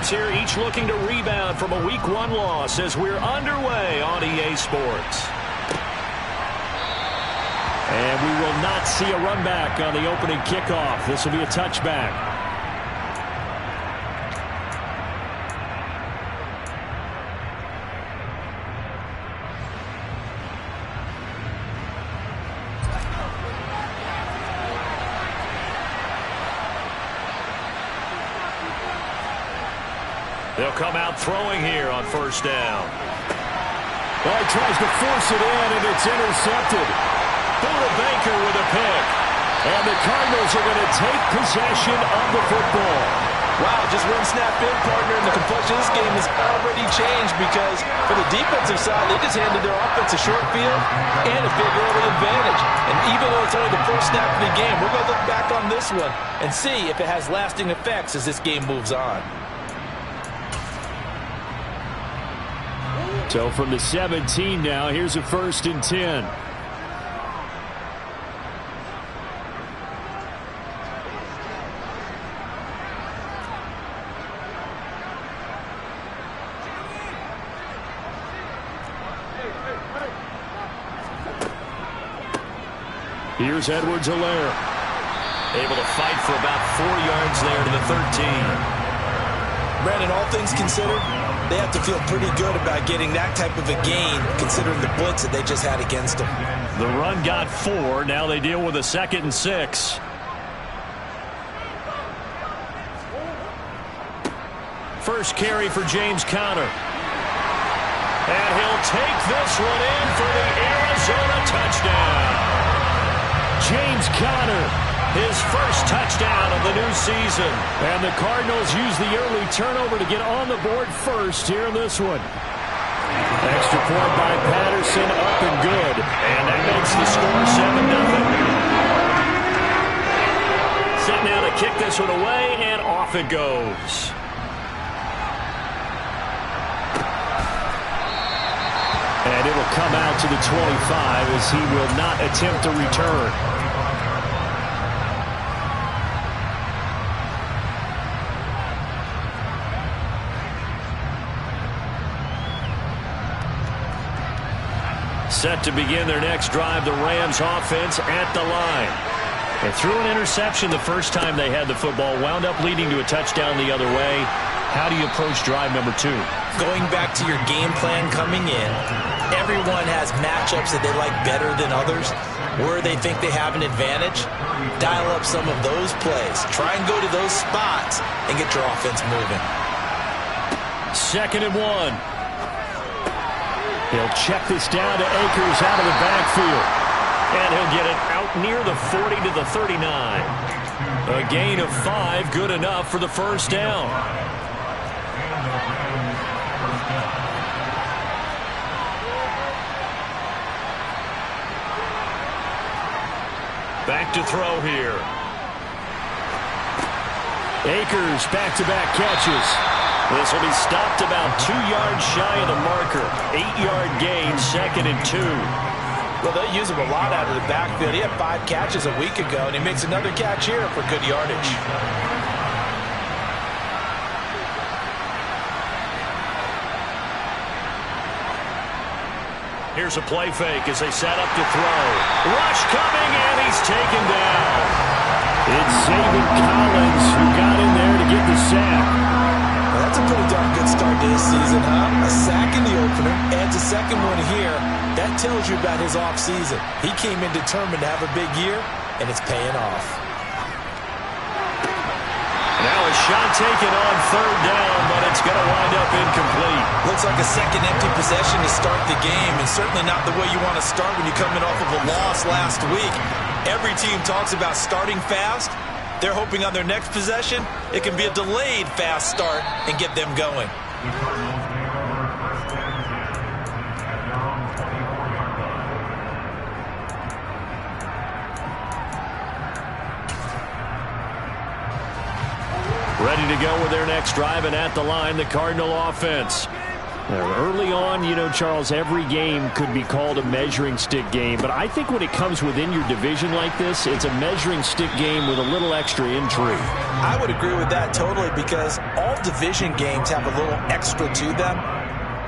teams here, each looking to rebound from a Week 1 loss as we're underway on EA Sports. And we will not see a run back on the opening kickoff. This will be a touchback. They'll come out throwing here on first down. Well, he tries to force it in, and it's intercepted. Buda Baker with a pick. And the Cardinals are going to take possession of the football. Wow, just one snap in, partner, and the complexion of this game has already changed because for the defensive side, they just handed their offense a short field and a big early advantage. And even though it's only the first snap of the game, we're going to look back on this one and see if it has lasting effects as this game moves on. So from the 17 now, here's a 1st and 10. Here's Edwards-Helaire. Able to fight for about 4 yards there to the 13. Brandon, all things considered, they have to feel pretty good about getting that type of a gain considering the blitz that they just had against them. The run got 4. Now they deal with a 2nd and 6. First carry for James Conner. And he'll take this one in for the Arizona touchdown. James Conner, his first touchdown of the new season. And the Cardinals use the early turnover to get on the board first here in this one. Extra point by Patterson, up and good. And that makes the score 7-0. Set now to kick this one away, and off it goes. And it'll come out to the 25 as he will not attempt to return. Set to begin their next drive, the Rams offense at the line. They threw an interception the first time they had the football, wound up leading to a touchdown the other way. How do you approach drive number 2? Going back to your game plan coming in, everyone has matchups that they like better than others. Where they think they have an advantage, dial up some of those plays. Try and go to those spots and get your offense moving. 2nd and 1. He'll check this down to Akers out of the backfield. And he'll get it out near the 40 to the 39. A gain of 5, good enough for the first down. Back to throw here. Akers back-to-back catches. This will be stopped about 2 yards shy of the marker. 8-yard gain, 2nd and 2. Well, they use him a lot out of the backfield. He had 5 catches a week ago, and he makes another catch here for good yardage. Here's a play fake as they set up to throw. Rush coming, and he's taken down. It's Zaven Collins who got in there to get the sack. Well, that's a pretty darn good start to this season, huh? A sack in the opener, adds a second one here. That tells you about his offseason. He came in determined to have a big year, and it's paying off. Now a shot taken on 3rd down, but it's going to wind up incomplete. Looks like a second empty possession to start the game, and certainly not the way you want to start when you're coming off of a loss last week. Every team talks about starting fast. They're hoping on their next possession, it can be a delayed fast start and get them going. Ready to go with their next drive, and at the line, the Cardinal offense. Early on, you know, Charles, every game could be called a measuring stick game. But I think when it comes within your division like this, it's a measuring stick game with a little extra intrigue. I would agree with that totally, because all division games have a little extra to them.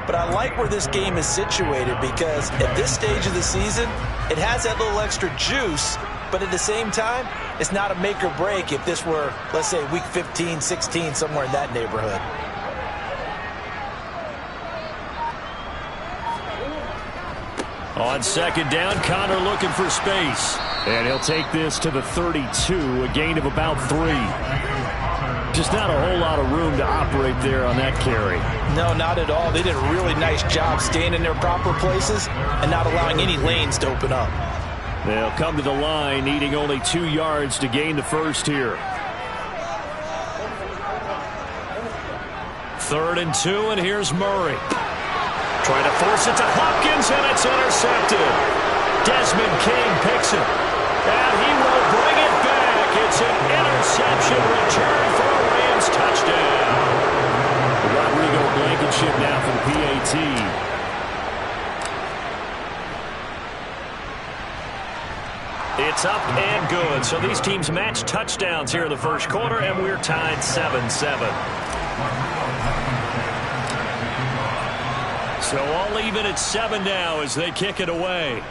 But I like where this game is situated, because at this stage of the season, it has that little extra juice. But at the same time, it's not a make or break if this were, let's say, week 15, 16, somewhere in that neighborhood. On second down, Connor looking for space. And he'll take this to the 32, a gain of about 3. Just not a whole lot of room to operate there on that carry. No, not at all. They did a really nice job staying in their proper places and not allowing any lanes to open up. They'll come to the line, needing only 2 yards to gain the first here. 3rd and 2, and here's Murray. Trying to force it to Hopkins, and it's intercepted. Desmond King picks it, and he will bring it back. It's an interception return for a Rams touchdown. Rodrigo Blankenship now for the PAT. It's up and good. So these teams match touchdowns here in the first quarter, and we're tied 7-7. So all even at 7 now as they kick it away.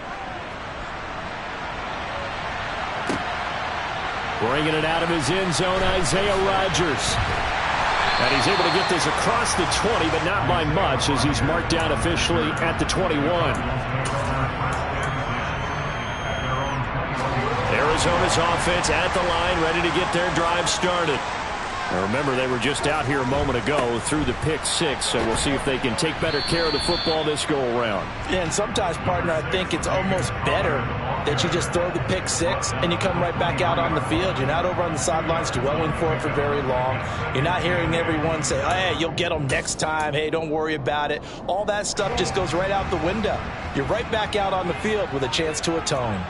Bringing it out of his end zone, Isaiah Rodgers. And he's able to get this across the 20, but not by much, as he's marked down officially at the 21. Arizona's offense at the line, ready to get their drive started. Now remember, they were just out here a moment ago through the pick 6, so we'll see if they can take better care of the football this go-around. Yeah, and sometimes, partner, I think it's almost better that you just throw the pick 6 and you come right back out on the field. You're not over on the sidelines dwelling for it for very long. You're not hearing everyone say, oh, hey, you'll get them next time. Hey, don't worry about it. All that stuff just goes right out the window. You're right back out on the field with a chance to atone.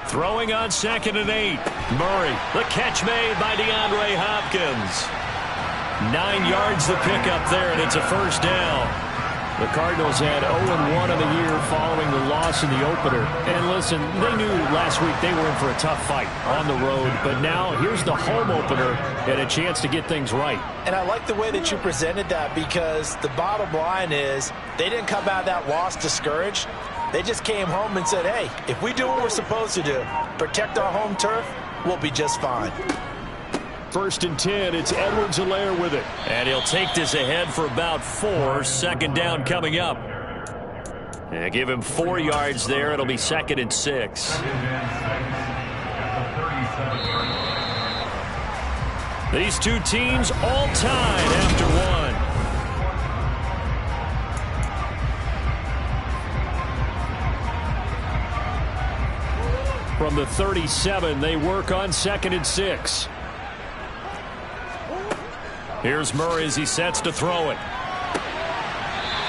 Throwing on 2nd and 8. Murray, the catch made by DeAndre Hopkins. 9 yards the pickup there, and it's a first down. The Cardinals had 0-1 on the year following the loss in the opener. And listen, they knew last week they were in for a tough fight on the road. But now here's the home opener and a chance to get things right. And I like the way that you presented that, because the bottom line is they didn't come out of that loss discouraged. They just came home and said, hey, if we do what we're supposed to do, protect our home turf, we'll be just fine. 1st and 10, it's Edwards-Helaire with it. And he'll take this ahead for about 4. 2nd down coming up. And give him 4 yards there. It'll be 2nd and 6. These two teams all tied after 1. From the 37, they work on 2nd and 6. Here's Murray as he sets to throw it.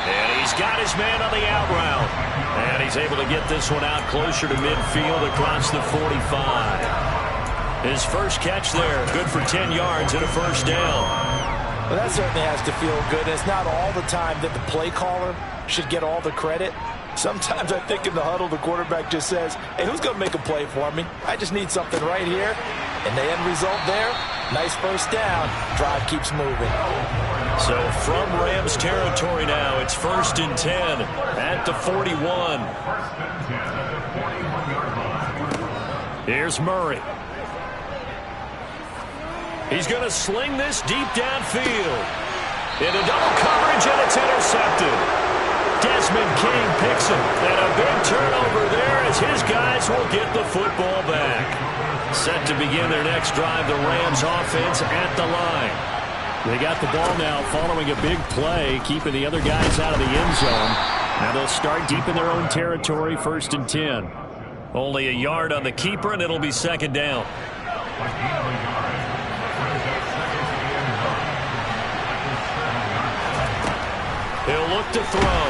And he's got his man on the out route. And he's able to get this one out closer to midfield across the 45. His first catch there, good for 10 yards and a first down. Well, that certainly has to feel good. It's not all the time that the play caller should get all the credit. Sometimes I think in the huddle, the quarterback just says, hey, who's going to make a play for me? I just need something right here. And the end result there, nice first down. Drive keeps moving. So from Rams territory now, it's 1st and 10 at the 41. Here's Murray. He's going to sling this deep downfield. Into double coverage, and it's intercepted. Desmond King picks it, and a big turnover there as his guys will get the football back. Set to begin their next drive, the Rams offense at the line. They got the ball now following a big play, keeping the other guys out of the end zone. Now they'll start deep in their own territory, 1st and 10. Only a yard on the keeper, and it'll be 2nd down. He'll look to throw.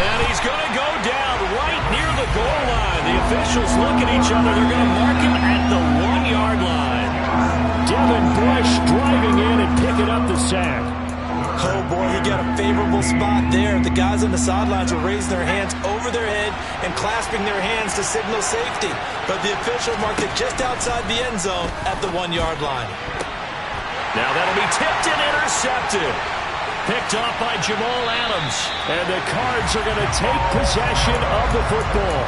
And he's going to go down right near the goal line. The officials look at each other. They're going to mark him at the 1-yard line. Devin Bush driving in and picking up the sack. Oh, boy, he got a favorable spot there. The guys on the sidelines were raising their hands over their head and clasping their hands to signal safety. But the official marked it just outside the end zone at the 1-yard line. Now that'll be tipped and intercepted. Picked off by Jamal Adams. And the Cards are going to take possession of the football.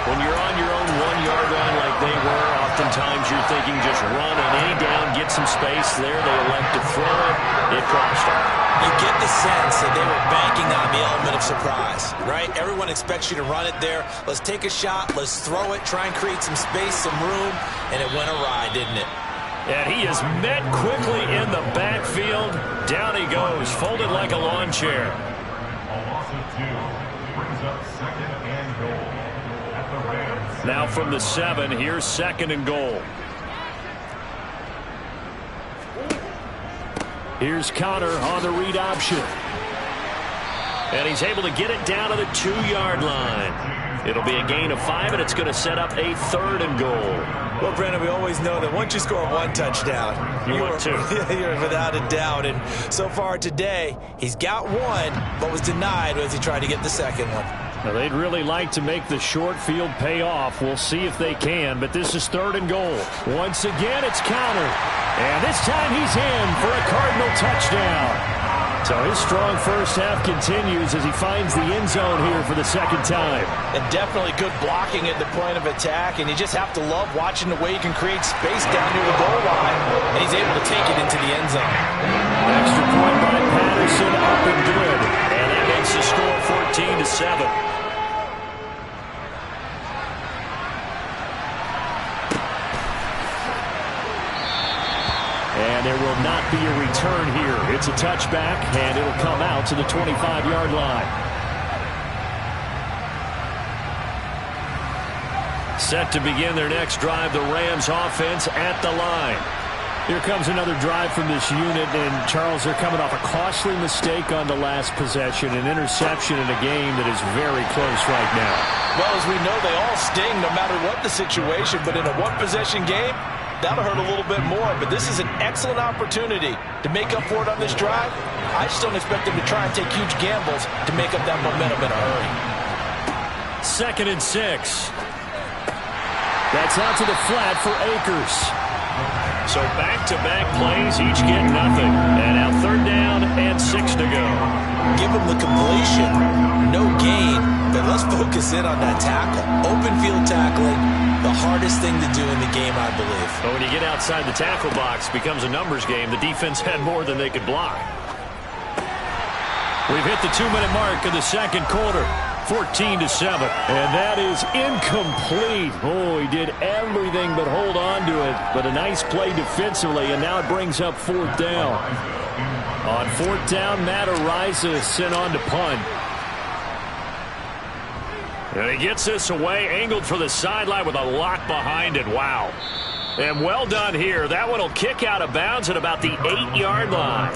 When you're on your own 1-yard line like they were, oftentimes you're thinking just run on any down, get some space there. They elect to throw it. It cost them. You get the sense that they were banking on the element of surprise, right? Everyone expects you to run it there. Let's take a shot. Let's throw it. Try and create some space, some room. And it went awry, didn't it? And he is met quickly in the backfield. Down he goes, folded like a lawn chair. Now from the 7, here's 2nd and goal. Here's Connor on the read option. And he's able to get it down to the 2-yard line. It'll be a gain of 5, and it's going to set up a 3rd and goal. Well, Brandon, we always know that once you score 1 touchdown, you're without a doubt. And so far today, he's got 1, but was denied as he tried to get the 2nd one. Now, they'd really like to make the short field pay off. We'll see if they can, but this is 3rd and goal. Once again, it's Connor. And this time he's in for a Cardinal touchdown. So his strong first half continues as he finds the end zone here for the 2nd time. And definitely good blocking at the point of attack, and you just have to love watching the way he can create space down near the goal line, and he's able to take it into the end zone. Extra point by Patterson, up and good. And that makes the score 14-7. And there will not be a return here. It's a touchback, and it'll come out to the 25-yard line. Set to begin their next drive, the Rams offense at the line. Here comes another drive from this unit, and Charles, they're coming off a costly mistake on the last possession, an interception in a game that is very close right now. Well, as we know, they all sting no matter what the situation, but in a one-possession game, that'll hurt a little bit more, but this is an excellent opportunity to make up for it on this drive. I just don't expect them to try and take huge gambles to make up that momentum in a hurry. 2nd and 6. That's out to the flat for Akers. So back-to-back plays, each get nothing. And now 3rd down and 6 to go. Give them the completion, no gain, but let's focus in on that tackle. Open field tackling, the hardest thing to do in the game, I believe. But when you get outside the tackle box, it becomes a numbers game. The defense had more than they could block. We've hit the 2-minute mark of the 2nd quarter. 14-7. And that is incomplete. Oh, he did everything but hold on to it. But a nice play defensively, and now it brings up 4th down. On 4th down, Matt Araiza sent on to punt. And he gets this away, angled for the sideline with a lock behind it. Wow. And well done here. That one will kick out of bounds at about the 8-yard line.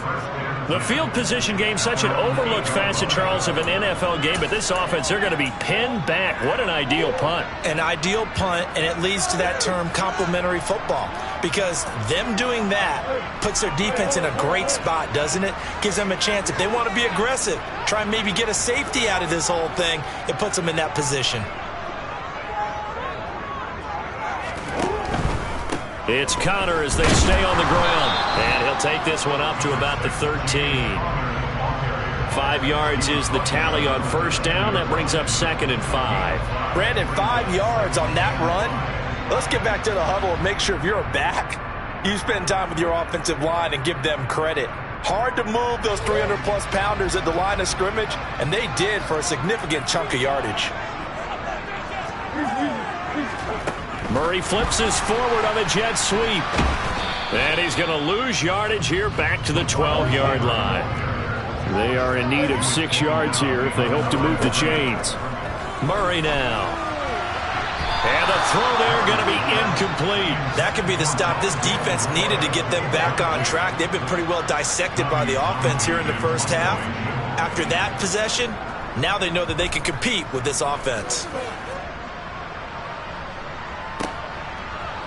The field position game, such an overlooked facet, Charles, of an NFL game, but this offense, they're going to be pinned back. What an ideal punt. An ideal punt, and it leads to that term complementary football, because them doing that puts their defense in a great spot, doesn't it? Gives them a chance. If they want to be aggressive, try and maybe get a safety out of this whole thing, it puts them in that position. It's Connor as they stay on the ground. And he'll take this one up to about the 13. 5 yards is the tally on 1st down. That brings up 2nd and 5. Brandon, 5 yards on that run. Let's get back to the huddle and make sure if you're a back, you spend time with your offensive line and give them credit. Hard to move those 300-plus pounders at the line of scrimmage, and they did for a significant chunk of yardage. Murray flips his forward on a jet sweep. And he's going to lose yardage here back to the 12-yard line. They are in need of 6 yards here if they hope to move the chains. Murray now. And the throw there going to be incomplete. That could be the stop this defense needed to get them back on track. They've been pretty well dissected by the offense here in the first half. After that possession, now they know that they can compete with this offense.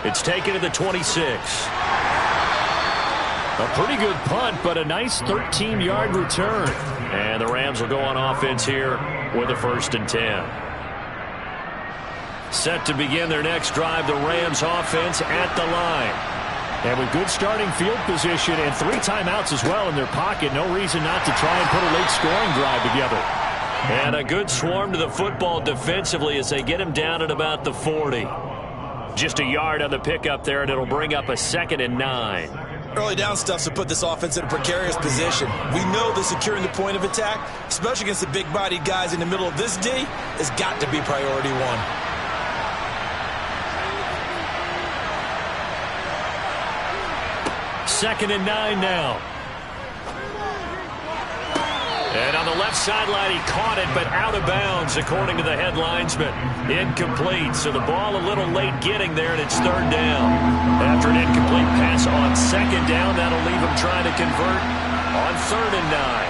It's taken to the 26. A pretty good punt, but a nice 13-yard return. And the Rams will go on offense here with a 1st and 10. Set to begin their next drive, the Rams offense at the line. And with good starting field position and 3 timeouts as well in their pocket, no reason not to try and put a late scoring drive together. And a good swarm to the football defensively as they get him down at about the 40. Just a yard on the pickup there, and it'll bring up a 2nd and 9. Early down stuff to put this offense in a precarious position. We know that securing the point of attack, especially against the big-bodied guys in the middle of this D, has got to be priority 1. 2nd and 9 now. And on the left sideline, he caught it, but out of bounds, according to the head linesman. Incomplete, so the ball a little late getting there, and it's 3rd down. After an incomplete pass on 2nd down, that'll leave him trying to convert on 3rd and 9.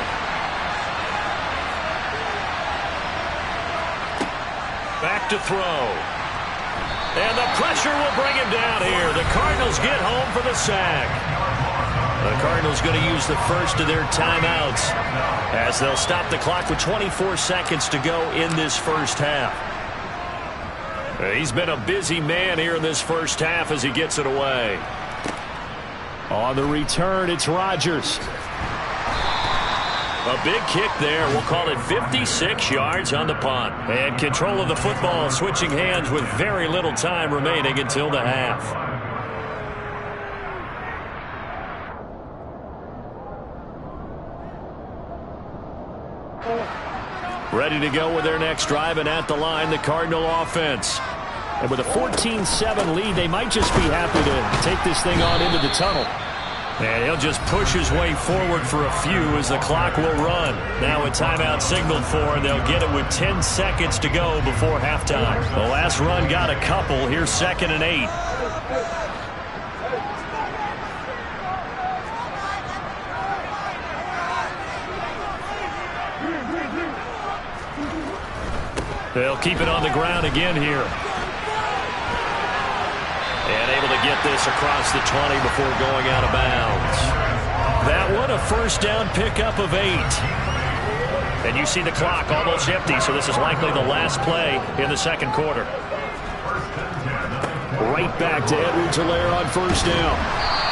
Back to throw. And the pressure will bring him down here. The Cardinals get home for the sack. The Cardinals going to use the first of their timeouts as they'll stop the clock with 24 seconds to go in this first half. He's been a busy man here in this first half as he gets it away. On the return, it's Rodgers. A big kick there. We'll call it 56 yards on the punt. And control of the football switching hands with very little time remaining until the half. Ready to go with their next drive, and at the line, the Cardinal offense. And with a 14-7 lead, they might just be happy to take this thing on into the tunnel. And he'll just push his way forward for a few as the clock will run. Now a timeout signaled for, and they'll get it with 10 seconds to go before halftime. The last run got a couple. Here's 2nd and 8. They'll keep it on the ground again here. And able to get this across the 20 before going out of bounds. That one, a 1st down pickup of 8. And you see the clock almost empty, so this is likely the last play in the 2nd quarter. Right back to Edwards-Helaire on 1st down.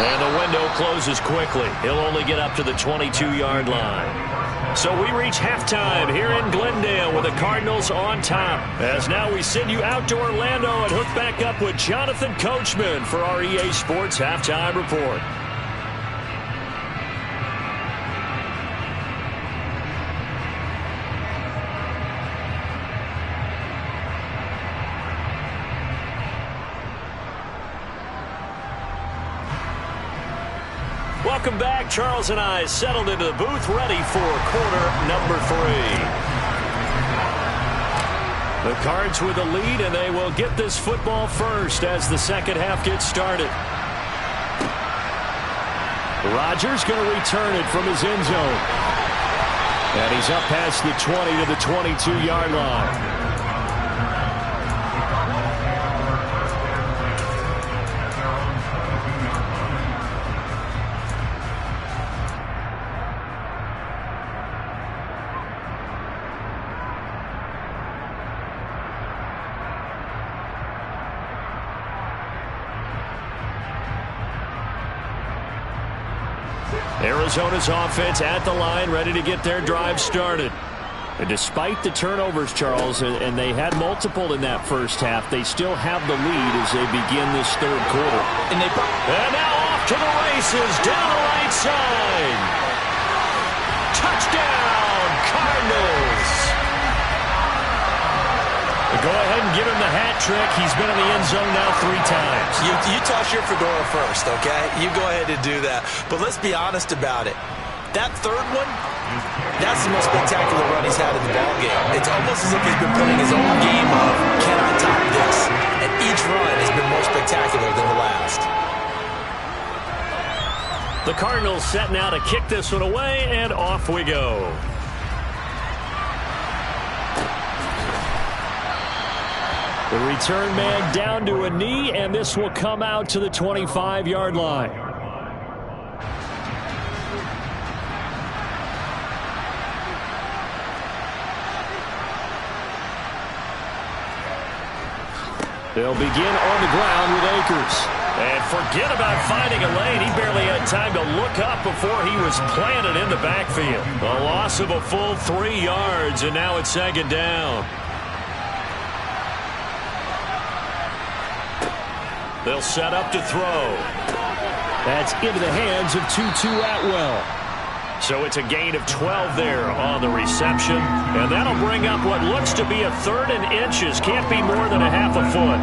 And the window closes quickly. He'll only get up to the 22-yard line. So we reach halftime here in Glendale with the Cardinals on top. As now we send you out to Orlando and hook back up with Jonathan Coachman for our EA Sports Halftime Report. Welcome back. Charles and I settled into the booth, ready for quarter number 3. The Cards with the lead, and they will get this football first as the second half gets started. Rodgers going to return it from his end zone. And he's up past the 20 to the 22-yard line. Arizona's offense at the line, ready to get their drive started. And despite the turnovers, Charles, and they had multiple in that first half, they still have the lead as they begin this 3rd quarter. And now off to the races, down the right side. Touchdown, Cardinals. Go ahead and give him the hat trick. He's been in the end zone now 3 times. You toss your fedora first, okay? You go ahead and do that. But let's be honest about it. That 3rd one, that's the most spectacular run he's had in the ballgame. It's almost as if he's been playing his own game of, can I top this? And each run has been more spectacular than the last. The Cardinals set now to kick this one away, and off we go. return man down to a knee, and this will come out to the 25-yard line. They'll begin on the ground with Akers. And forget about finding a lane. He barely had time to look up before he was planted in the backfield. A loss of a full 3 yards, and now it's 2nd down. They'll set up to throw. That's into the hands of Tutu Atwell. So it's a gain of 12 there on the reception. And that'll bring up what looks to be a 3rd and inches. Can't be more than a half a foot.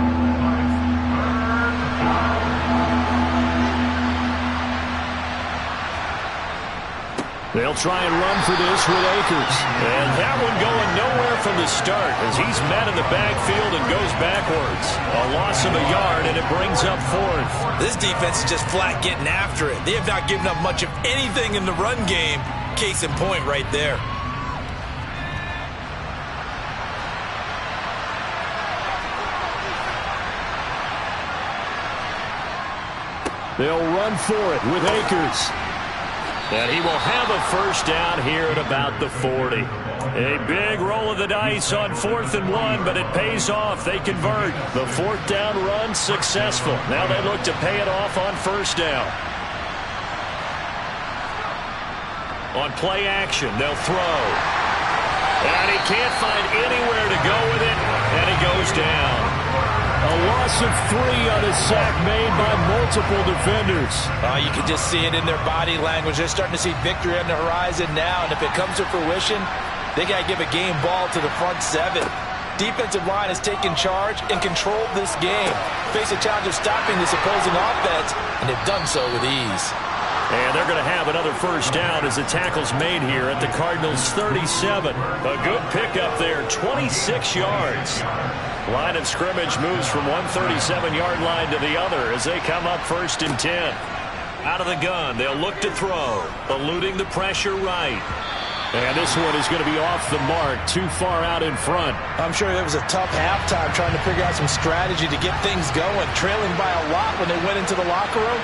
They'll try and run for this with Akers. And that one going nowhere from the start as he's met in the backfield and goes backwards. A loss of a yard, and it brings up 4th. This defense is just flat getting after it. They have not given up much of anything in the run game. Case in point right there. They'll run for it with Akers. And he will have a 1st down here at about the 40. A big roll of the dice on 4th and 1, but it pays off. They convert. The 4th down run successful. Now they look to pay it off on 1st down. On play action, they'll throw. And he can't find anywhere to go with it, and he goes down. A loss of 3 on a sack made by multiple defenders. You can just see it in their body language. They're starting to see victory on the horizon now, and if it comes to fruition, they got to give a game ball to the front 7. Defensive line has taken charge and controlled this game. Face a challenge of stopping this opposing offense, and they've done so with ease. And they're going to have another 1st down as the tackle's made here at the Cardinals' 37. A good pickup there, 26 yards. Line of scrimmage moves from one 37-yard line to the other as they come up 1st and 10. Out of the gun, they'll look to throw, eluding the pressure right. And this one is going to be off the mark, too far out in front. I'm sure it was a tough halftime trying to figure out some strategy to get things going, trailing by a lot when they went into the locker room.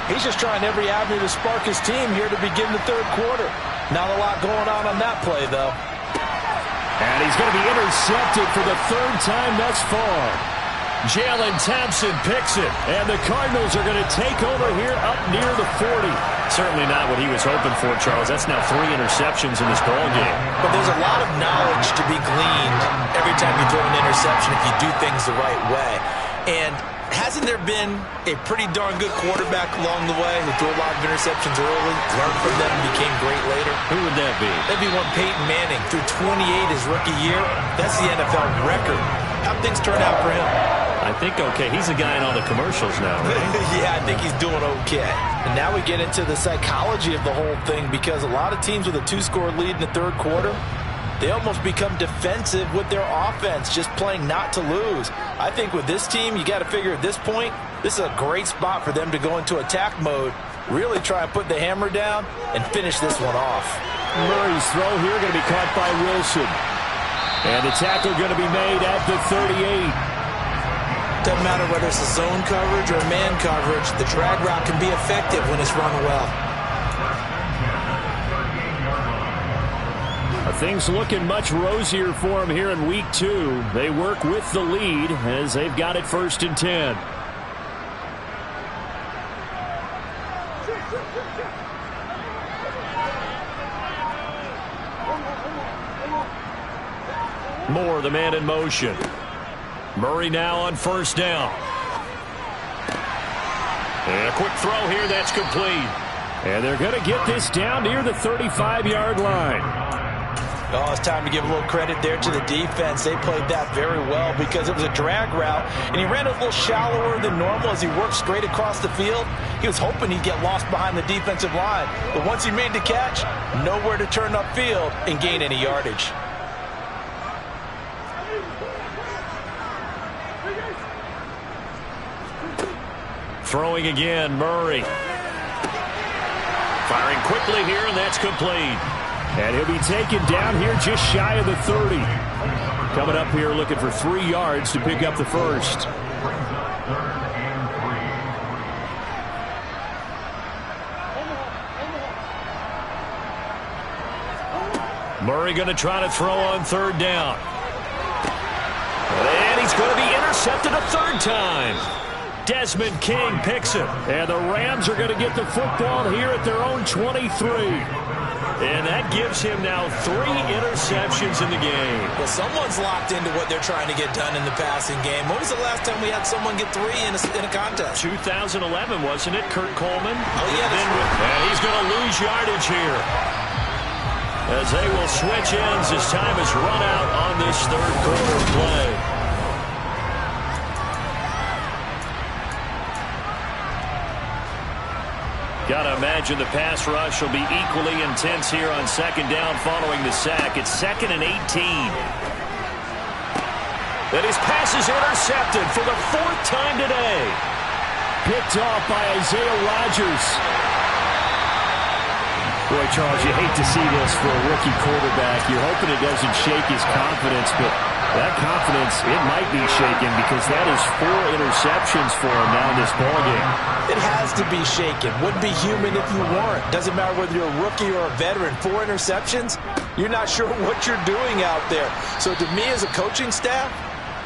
He's just trying every avenue to spark his team here to begin the 3rd quarter. Not a lot going on that play, though. And he's going to be intercepted for the 3rd time thus far. Jalen Thompson picks it, and the Cardinals are going to take over here up near the 40. Certainly not what he was hoping for, Charles. That's now 3 interceptions in this ballgame. But there's a lot of knowledge to be gleaned every time you throw an interception if you do things the right way. And hasn't there been a pretty darn good quarterback along the way who threw a lot of interceptions early, learned from them, and became great later? Who would that be? That'd be one Peyton Manning. Threw 28 his rookie year. That's the NFL record. How'd things turn out for him? I think okay. He's a guy in all the commercials now, right? Yeah, I think he's doing okay. And now we get into the psychology of the whole thing because a lot of teams with a 2-score lead in the 3rd quarter, they almost become defensive with their offense, just playing not to lose. I think with this team, you got to figure at this point, this is a great spot for them to go into attack mode, really try and put the hammer down and finish this one off. Murray's throw here going to be caught by Wilson. And the tackle going to be made at the 38. Doesn't matter whether it's a zone coverage or man coverage, the drag route can be effective when it's run well. Things looking much rosier for them here in week 2. They work with the lead as they've got it 1st and 10. Moore, the man in motion. Murray now on 1st down. And a quick throw here, that's complete. And they're going to get this down near the 35-yard line. Oh, it's time to give a little credit there to the defense. They played that very well because it was a drag route, and he ran a little shallower than normal as he worked straight across the field. He was hoping he'd get lost behind the defensive line, but once he made the catch, nowhere to turn upfield and gain any yardage. Throwing again, Murray. Firing quickly here, and that's complete. And he'll be taken down here just shy of the 30. Coming up here looking for 3 yards to pick up the first. Murray going to try to throw on 3rd down. And he's going to be intercepted a 3rd time. Desmond King picks it. And the Rams are going to get the football here at their own 23. And that gives him now 3 interceptions in the game. Well, someone's locked into what they're trying to get done in the passing game. When was the last time we had someone get 3 in a contest? 2011, wasn't it, Kurt Coleman? Oh, yeah. And he's going to lose yardage here, as they will switch ends as time has run out on this 3rd quarter play. Got to imagine the pass rush will be equally intense here on 2nd down following the sack. It's 2nd and 18. And his pass is intercepted for the 4th time today. Picked off by Isaiah Rodgers. Boy, Charles, you hate to see this for a rookie quarterback. You're hoping it doesn't shake his confidence, but that confidence, it might be shaken because that is 4 interceptions for him now in this ballgame. It has to be shaken. Wouldn't be human if you weren't. Doesn't matter whether you're a rookie or a veteran. 4 interceptions, you're not sure what you're doing out there. So to me as a coaching staff,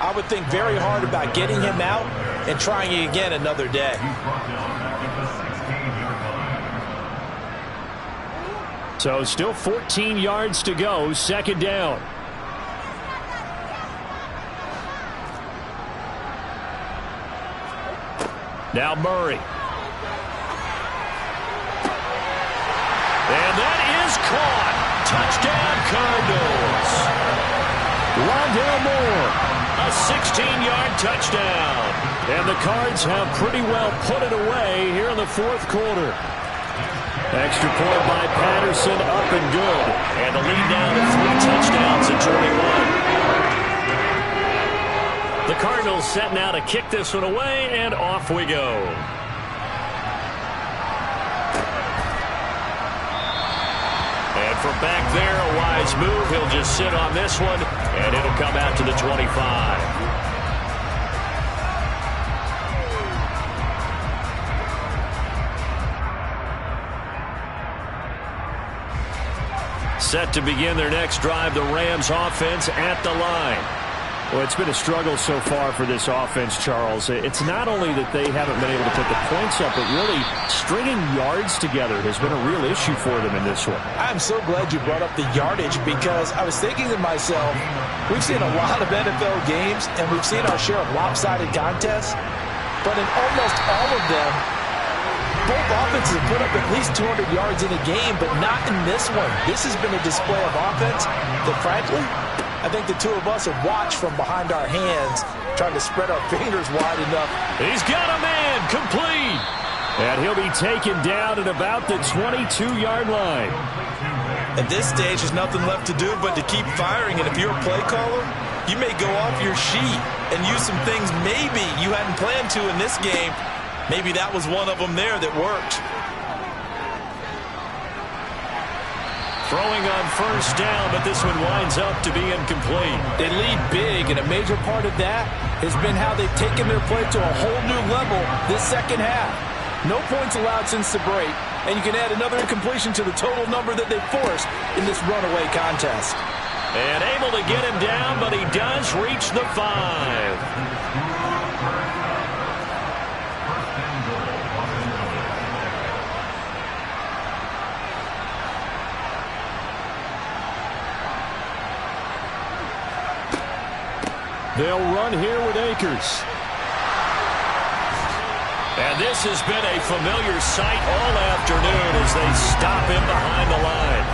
I would think very hard about getting him out and trying it again another day. So still 14 yards to go, 2nd down. Now Murray. And that is caught. Touchdown Cardinals. Rondale Moore, a 16-yard touchdown. And the Cards have pretty well put it away here in the 4th quarter. Extra point by Patterson, up and good. And the lead down to 3 touchdowns at 21. The Cardinals set now to kick this one away, and off we go. And from back there, a wise move. He'll just sit on this one, and it'll come out to the 25. Set to begin their next drive, the Rams offense at the line. Well, it's been a struggle so far for this offense, Charles. It's not only that they haven't been able to put the points up, but really stringing yards together has been a real issue for them in this one. I'm so glad you brought up the yardage because I was thinking to myself, we've seen a lot of NFL games and we've seen our share of lopsided contests, but in almost all of them, both offenses have put up at least 200 yards in a game, but not in this one. This has been a display of offense that, frankly, I think the two of us have watched from behind our hands, trying to spread our fingers wide enough. He's got a man, complete. And he'll be taken down at about the 22-yard line. At this stage, there's nothing left to do but to keep firing. And if you're a play caller, you may go off your sheet and use some things maybe you hadn't planned to in this game. Maybe that was one of them there that worked. Throwing on 1st down, but this one winds up to be incomplete. They lead big, and a major part of that has been how they've taken their play to a whole new level this 2nd half. No points allowed since the break, and you can add another incompletion to the total number that they forced in this runaway contest. And able to get him down, but he does reach the 5. They'll run here with Akers. And this has been a familiar sight all afternoon as they stop him behind the line.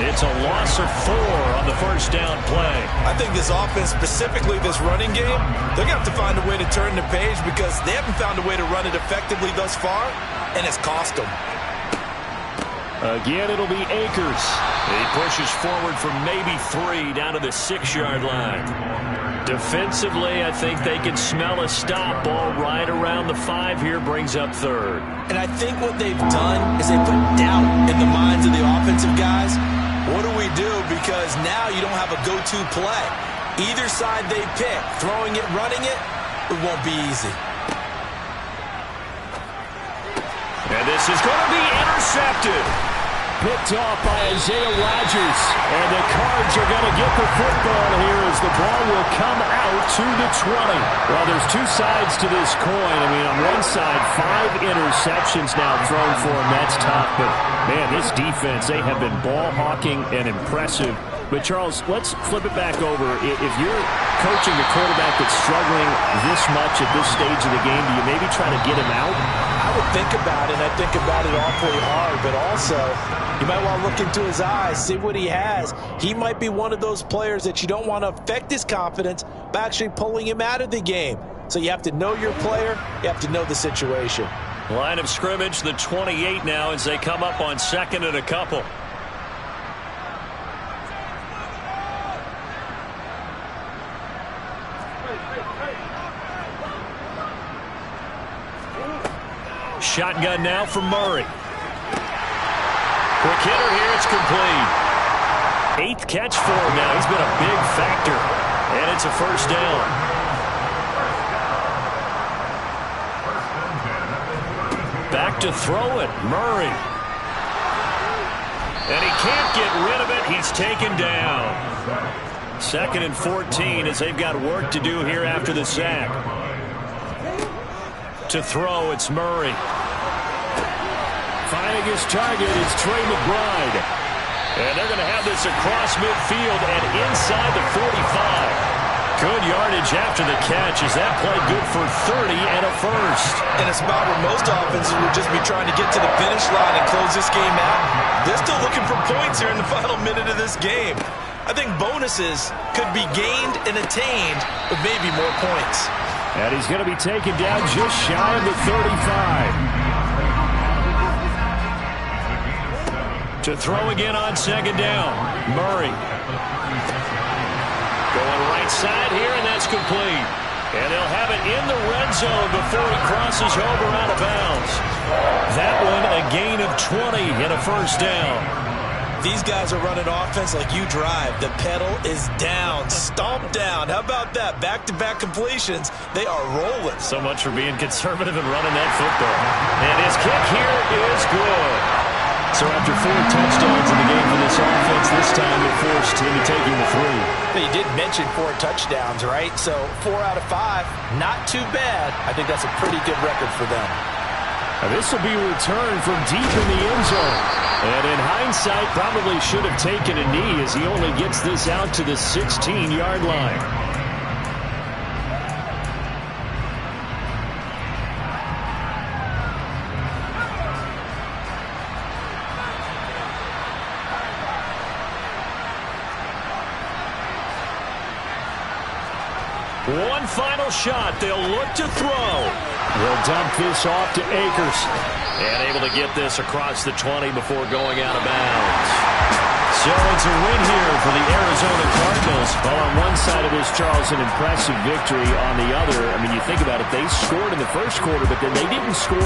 It's a loss of 4 on the 1st down play. I think this offense, specifically this running game, they're going to have to find a way to turn the page because they haven't found a way to run it effectively thus far, and it's cost them. Again, it'll be Akers. He pushes forward for maybe 3 down to the 6-yard line. Defensively, I think they can smell a stop. Ball right around the 5 here, brings up 3rd. And I think what they've done is they put doubt in the minds of the offensive guys. What do we do? Because now you don't have a go-to play. Either side they pick, throwing it, running it, it won't be easy. And this is going to be intercepted. Picked off by Isaiah Rodgers. And the Cards are going to get the football here as the ball will come out to the 20. Well, there's two sides to this coin. I mean, on one side, 5 interceptions now thrown for him. That's tough. But, man, this defense, they have been ball hawking and impressive. But, Charles, let's flip it back over. If you're coaching a quarterback that's struggling this much at this stage of the game, do you maybe try to get him out? I would think about it, and I think about it awfully hard, but also you might want to look into his eyes, see what he has. He might be one of those players that you don't want to affect his confidence by actually pulling him out of the game. So you have to know your player, you have to know the situation. Line of scrimmage, the 28 now as they come up on 2nd and a couple. Shotgun now from Murray. Quick hitter here, it's complete. 8th catch for him now. He's been a big factor. And it's a first down. Back to throw it, Murray. And he can't get rid of it. He's taken down. 2nd and 14 as they've got work to do here after the sack. To throw, it's Murray. Finding his target is Trey McBride. And they're going to have this across midfield and inside the 45. Good yardage after the catch as that play good for 30 and a first. And it's about where most offenses would just be trying to get to the finish line and close this game out. They're still looking for points here in the final minute of this game. I think bonuses could be gained and attained with maybe more points. And he's going to be taken down just shy of the 35. To throw again on 2nd down. Murray. Going right side here, and that's complete. And they'll have it in the red zone before he crosses over out of bounds. That one a gain of 20 and a first down. These guys are running offense like you drive. The pedal is down, stomped down. How about that? Back-to-back completions. They are rolling. So much for being conservative and running that football. And his kick here is good. So after 4 touchdowns in the game for this offense, this time they're forced into taking the 3. But you did mention 4 touchdowns, right? So 4 out of 5, not too bad. I think that's a pretty good record for them. Now this will be returned from deep in the end zone. And in hindsight, probably should have taken a knee as he only gets this out to the 16-yard line. One final shot. They'll look to throw. We'll dump this off to Akers. And able to get this across the 20 before going out of bounds. So it's a win here for the Arizona Cardinals. Well, on one side of this, Charles, an impressive victory. On the other, I mean, you think about it, they scored in the first quarter, but then they didn't score